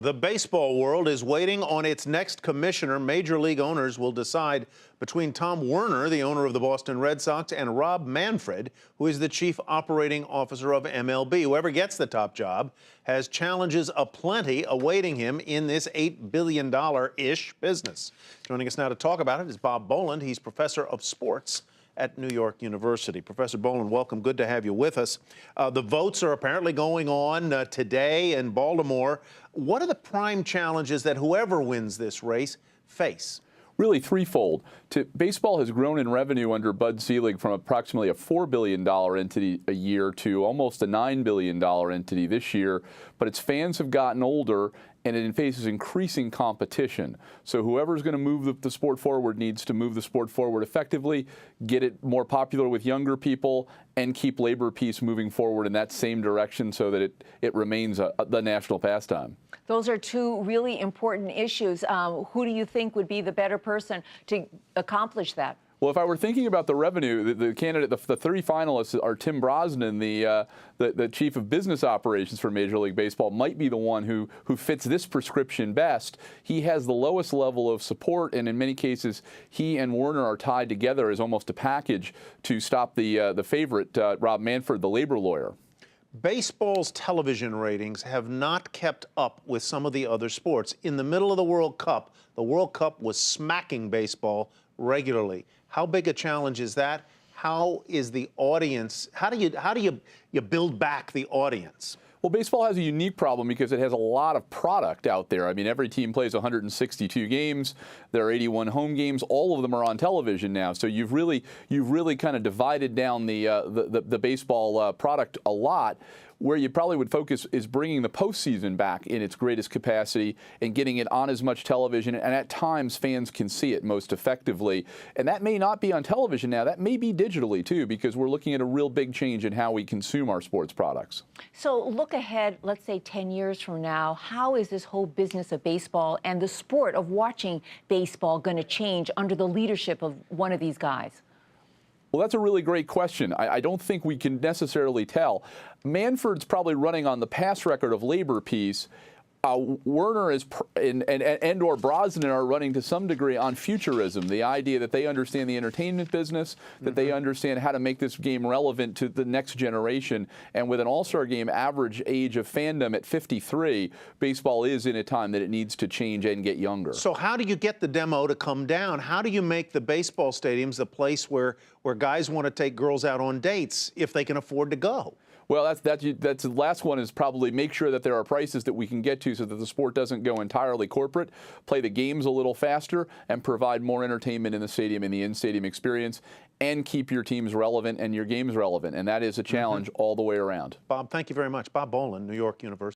The baseball world is waiting on its next commissioner. Major League owners will decide between Tom Werner, the owner of the Boston Red Sox, and Rob Manfred, who is the chief operating officer of MLB. Whoever gets the top job has challenges aplenty awaiting him in this $8 billion-ish business. Joining us now to talk about it is Bob Boland. He's professor of sports at New York University. Professor Boland, welcome. Good to have you with us. The votes are apparently going on today in Baltimore. What are the prime challenges that whoever wins this race face? Really threefold. Baseball has grown in revenue under Bud Selig from approximately a $4 billion entity a year to almost a $9 billion entity this year, but its fans have gotten older and it faces increasing competition. So whoever's going to move the sport forward needs to move the sport forward effectively, get it more popular with younger people, and keep labor peace moving forward in that same direction so that it remains the national pastime. Those are two really important issues. Who do you think would be the better person to accomplish that? Well, if I were thinking about the revenue, the candidate, the three finalists are Tim Brosnan, the chief of business operations for Major League Baseball, might be the one who fits this prescription best. He has the lowest level of support, and in many cases, he and Werner are tied together as almost a package to stop the favorite, Rob Manfred, the labor lawyer. Baseball's television ratings have not kept up with some of the other sports. In the middle of the World Cup was smacking baseball regularly. How big a challenge is that? How is the audience? How do you build back the audience? Well, baseball has a unique problem because it has a lot of product out there. I mean, every team plays 162 games. There are 81 home games. All of them are on television now. So you've really kind of divided down the baseball product a lot. Where you probably would focus is bringing the postseason back in its greatest capacity and getting it on as much television, and at times fans can see it most effectively. And that may not be on television now. That may be digitally too, because we're looking at a real big change in how we consume our sports products. So look ahead, let's say 10 years from now, how is this whole business of baseball and the sport of watching baseball going to change under the leadership of one of these guys? Well, that's a really great question. I don't think we can necessarily tell. Manfred's probably running on the past record of labor peace. Werner and/or Brosnan are running to some degree on futurism, the idea that they understand the entertainment business, that they understand how to make this game relevant to the next generation. And with an all-star game average age of fandom at 53, baseball is in a time that it needs to change and get younger. So how do you get the demo to come down? How do you make the baseball stadiums the place where guys want to take girls out on dates if they can afford to go? Well, that's the last one is probably make sure that there are prices that we can get to so that the sport doesn't go entirely corporate, play the games a little faster, and provide more entertainment in the stadium and the in-stadium experience, and keep your teams relevant and your games relevant. And that is a challenge all the way around. Bob, thank you very much. Bob Boland, New York University.